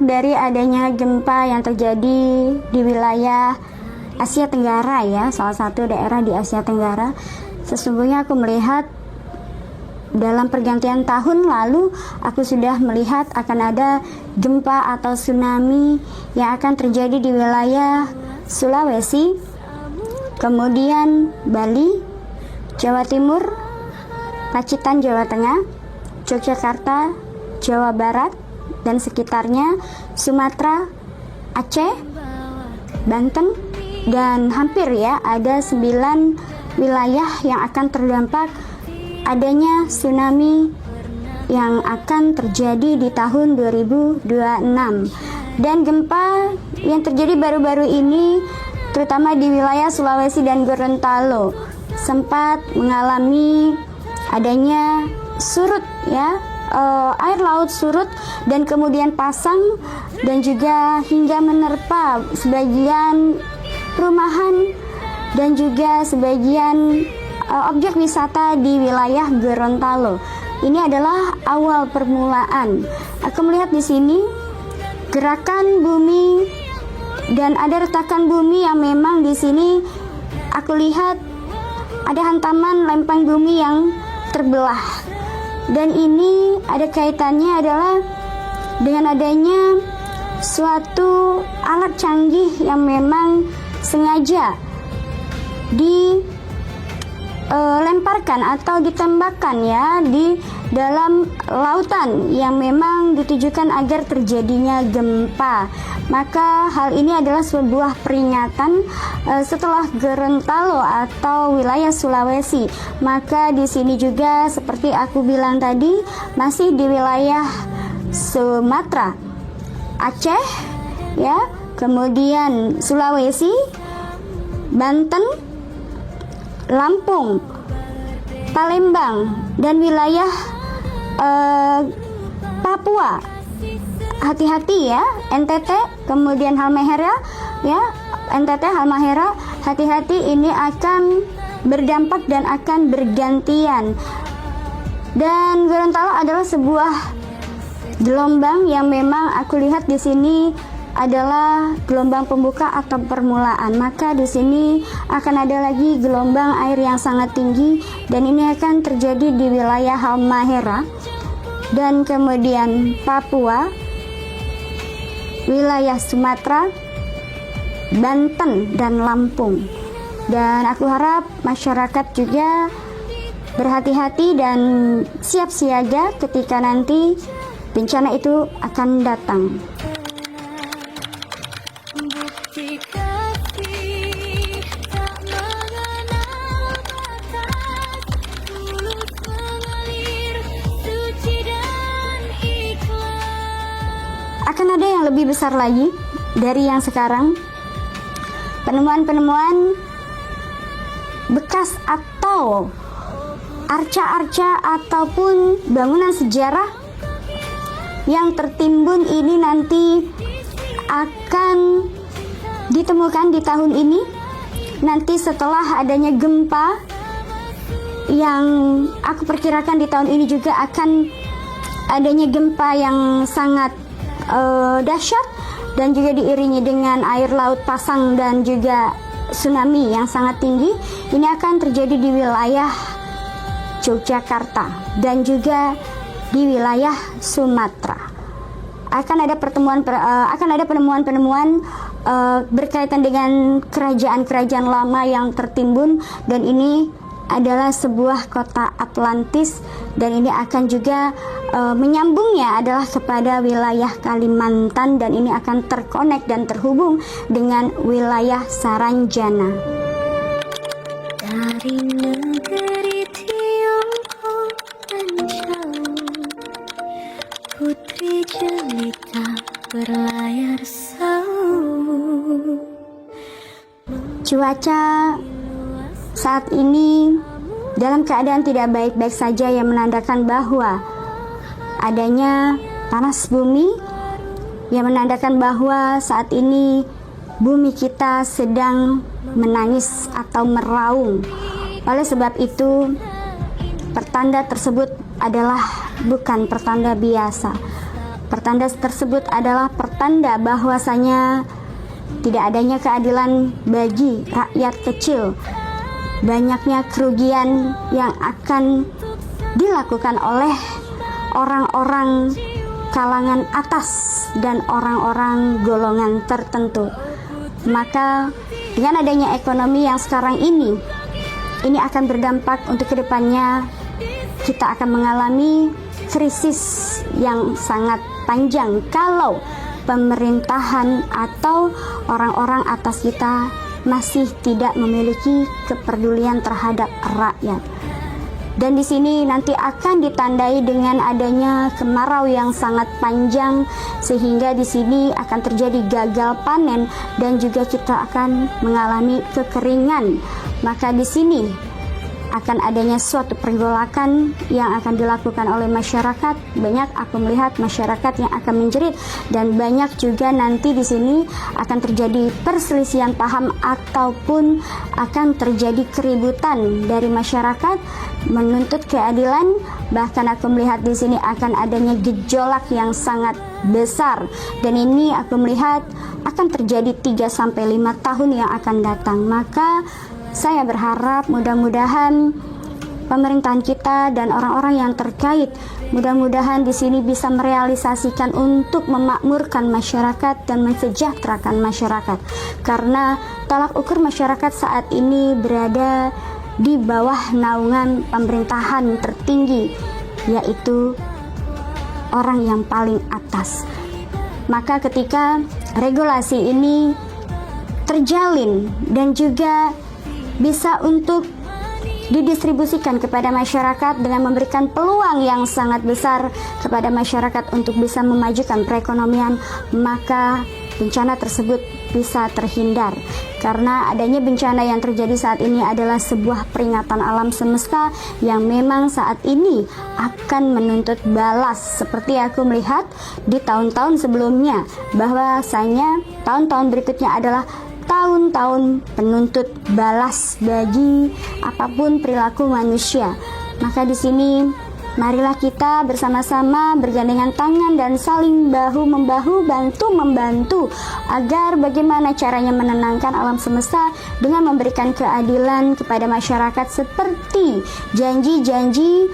dari adanya gempa yang terjadi di wilayah Asia Tenggara ya, salah satu daerah di Asia Tenggara. Sesungguhnya aku melihat dalam pergantian tahun lalu aku sudah melihat akan ada gempa atau tsunami yang akan terjadi di wilayah Sulawesi, kemudian Bali, Jawa Timur, Pacitan Jawa Tengah, Yogyakarta, Jawa Barat dan sekitarnya, Sumatera, Aceh, Banten, dan hampir ya ada 9 wilayah yang akan terdampak adanya tsunami yang akan terjadi di tahun 2026. Dan gempa yang terjadi baru-baru ini terutama di wilayah Sulawesi dan Gorontalo sempat mengalami adanya surut ya, air laut surut dan kemudian pasang dan juga hingga menerpa sebagian perumahan dan juga sebagian objek wisata di wilayah Gorontalo. Ini adalah awal permulaan. Aku melihat di sini gerakan bumi dan ada retakan bumi yang memang di sini aku lihat ada hantaman lempeng bumi yang terbelah. Dan ini ada kaitannya adalah dengan adanya suatu alat canggih yang memang sengaja dilemparkan atau ditembakkan ya di dalam lautan yang memang ditujukan agar terjadinya gempa. Maka hal ini adalah sebuah peringatan setelah Gorontalo atau wilayah Sulawesi. Maka di sini juga seperti aku bilang tadi masih di wilayah Sumatera, Aceh ya, kemudian Sulawesi, Banten, Lampung, Palembang dan wilayah Papua. Hati-hati ya, NTT, kemudian Halmahera ya, NTT, Halmahera, hati-hati ini akan berdampak dan akan bergantian. Dan Gorontalo adalah sebuah gelombang yang memang aku lihat di sini adalah gelombang pembuka atau permulaan. Maka di sini akan ada lagi gelombang air yang sangat tinggi dan ini akan terjadi di wilayah Halmahera dan kemudian Papua, wilayah Sumatera, Banten dan Lampung. Dan aku harap masyarakat juga berhati-hati dan siap siaga ketika nanti bencana itu akan datang. Akan ada yang lebih besar lagi dari yang sekarang. Penemuan-penemuan bekas atau arca-arca ataupun bangunan sejarah yang tertimbun ini nanti akan ditemukan di tahun ini. Nanti setelah adanya gempa yang aku perkirakan di tahun ini juga akan adanya gempa yang sangat dahsyat dan juga diiringi dengan air laut pasang dan juga tsunami yang sangat tinggi. Ini akan terjadi di wilayah Yogyakarta dan juga di wilayah Sumatera. Akan ada penemuan-penemuan berkaitan dengan kerajaan-kerajaan lama yang tertimbun dan ini adalah sebuah kota Atlantis dan ini akan juga menyambungnya adalah kepada wilayah Kalimantan dan ini akan terkonek dan terhubung dengan wilayah Saranjana. Dari negeri Tiongkok dan jauh, putri jelita berlayar sauh. Cuaca saat ini dalam keadaan tidak baik-baik saja yang menandakan bahwa adanya panas bumi yang menandakan bahwa saat ini bumi kita sedang menangis atau meraung. Oleh sebab itu pertanda tersebut adalah bukan pertanda biasa. Pertanda tersebut adalah pertanda bahwasanya tidak adanya keadilan bagi rakyat kecil. Banyaknya kerugian yang akan dilakukan oleh orang-orang kalangan atas dan orang-orang golongan tertentu. Maka dengan adanya ekonomi yang sekarang ini akan berdampak untuk kedepannya kita akan mengalami krisis yang sangat panjang kalau pemerintahan atau orang-orang atas kita masih tidak memiliki kepedulian terhadap rakyat. Dan di sini nanti akan ditandai dengan adanya kemarau yang sangat panjang, sehingga di sini akan terjadi gagal panen dan juga kita akan mengalami kekeringan. Maka di sini akan adanya suatu pergolakan yang akan dilakukan oleh masyarakat. Banyak aku melihat masyarakat yang akan menjerit, dan banyak juga nanti di sini akan terjadi perselisihan paham ataupun akan terjadi keributan dari masyarakat menuntut keadilan. Bahkan aku melihat di sini akan adanya gejolak yang sangat besar, dan ini aku melihat akan terjadi 3-5 tahun yang akan datang. Maka saya berharap mudah-mudahan pemerintahan kita dan orang-orang yang terkait mudah-mudahan di sini bisa merealisasikan untuk memakmurkan masyarakat dan mensejahterakan masyarakat, karena tolak ukur masyarakat saat ini berada di bawah naungan pemerintahan tertinggi, yaitu orang yang paling atas. Maka ketika regulasi ini terjalin dan juga bisa untuk didistribusikan kepada masyarakat dengan memberikan peluang yang sangat besar kepada masyarakat untuk bisa memajukan perekonomian, maka bencana tersebut bisa terhindar. Karena adanya bencana yang terjadi saat ini adalah sebuah peringatan alam semesta yang memang saat ini akan menuntut balas. Seperti aku melihat di tahun-tahun sebelumnya, bahwasanya tahun-tahun berikutnya adalah tahun-tahun penuntut balas bagi apapun perilaku manusia. Maka di sini marilah kita bersama-sama bergandengan tangan dan saling bahu-membahu, bantu-membantu agar bagaimana caranya menenangkan alam semesta dengan memberikan keadilan kepada masyarakat seperti janji-janji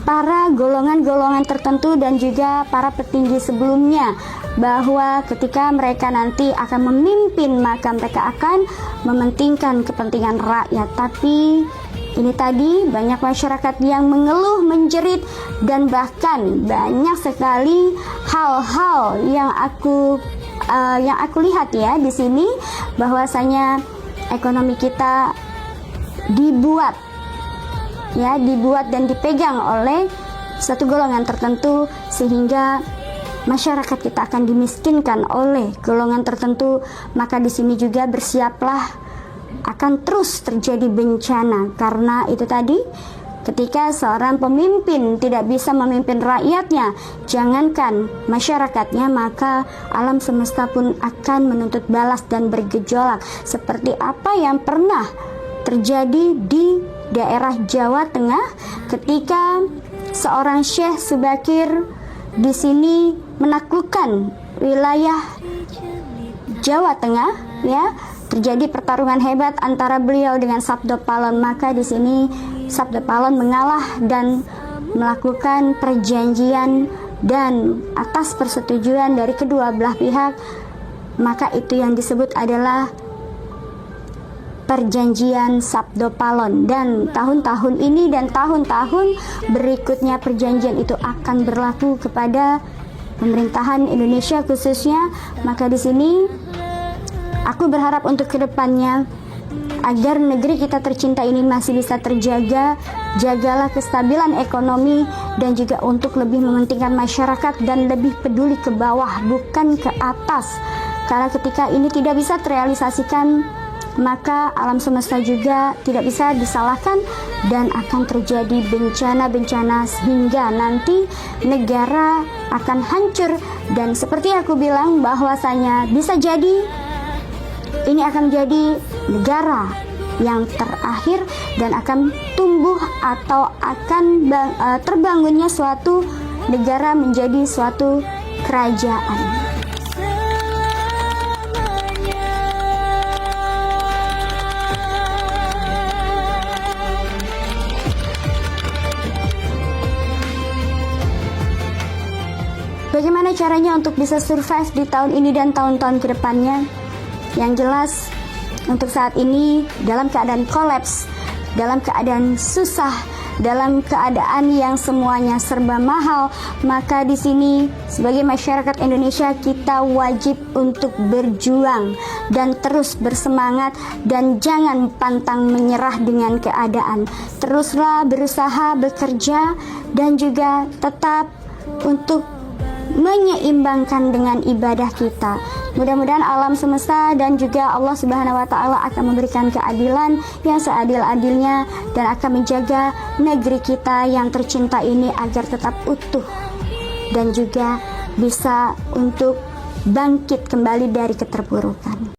para golongan-golongan tertentu dan juga para petinggi sebelumnya, bahwa ketika mereka nanti akan memimpin maka mereka akan mementingkan kepentingan rakyat. Tapi ini tadi banyak masyarakat yang mengeluh, menjerit, dan bahkan banyak sekali hal-hal yang aku lihat ya di sini, bahwasanya ekonomi kita dibuat dan dipegang oleh satu golongan tertentu, sehingga masyarakat kita akan dimiskinkan oleh golongan tertentu. Maka di sini juga bersiaplah akan terus terjadi bencana, karena itu tadi ketika seorang pemimpin tidak bisa memimpin rakyatnya, jangankan masyarakatnya, maka alam semesta pun akan menuntut balas dan bergejolak seperti apa yang pernah terjadi di daerah Jawa Tengah ketika seorang Syekh Subakir di sini menaklukkan wilayah Jawa Tengah, ya, terjadi pertarungan hebat antara beliau dengan Sabda Palon. Maka di sini Sabda Palon mengalah dan melakukan perjanjian, dan atas persetujuan dari kedua belah pihak, maka itu yang disebut adalah perjanjian Sabdo Palon. Dan tahun-tahun ini dan tahun-tahun berikutnya perjanjian itu akan berlaku kepada pemerintahan Indonesia khususnya. Maka di sini aku berharap untuk kedepannya agar negeri kita tercinta ini masih bisa terjaga. Jagalah kestabilan ekonomi dan juga untuk lebih mementingkan masyarakat dan lebih peduli ke bawah bukan ke atas. Karena ketika ini tidak bisa terrealisasikan, maka alam semesta juga tidak bisa disalahkan dan akan terjadi bencana-bencana sehingga nanti negara akan hancur. Dan seperti aku bilang bahwasanya bisa jadi ini akan menjadi negara yang terakhir dan akan tumbuh atau akan terbangunnya suatu negara menjadi suatu kerajaan. Bagaimana caranya untuk bisa survive di tahun ini dan tahun-tahun ke depannya? Yang jelas, untuk saat ini dalam keadaan kolaps, dalam keadaan susah, dalam keadaan yang semuanya serba mahal, maka di sini sebagai masyarakat Indonesia kita wajib untuk berjuang dan terus bersemangat dan jangan pantang menyerah dengan keadaan. Teruslah berusaha, bekerja dan juga tetap untuk menyeimbangkan dengan ibadah kita. Mudah-mudahan alam semesta dan juga Allah Subhanahu wa taala akan memberikan keadilan yang seadil-adilnya dan akan menjaga negeri kita yang tercinta ini agar tetap utuh dan juga bisa untuk bangkit kembali dari keterpurukan.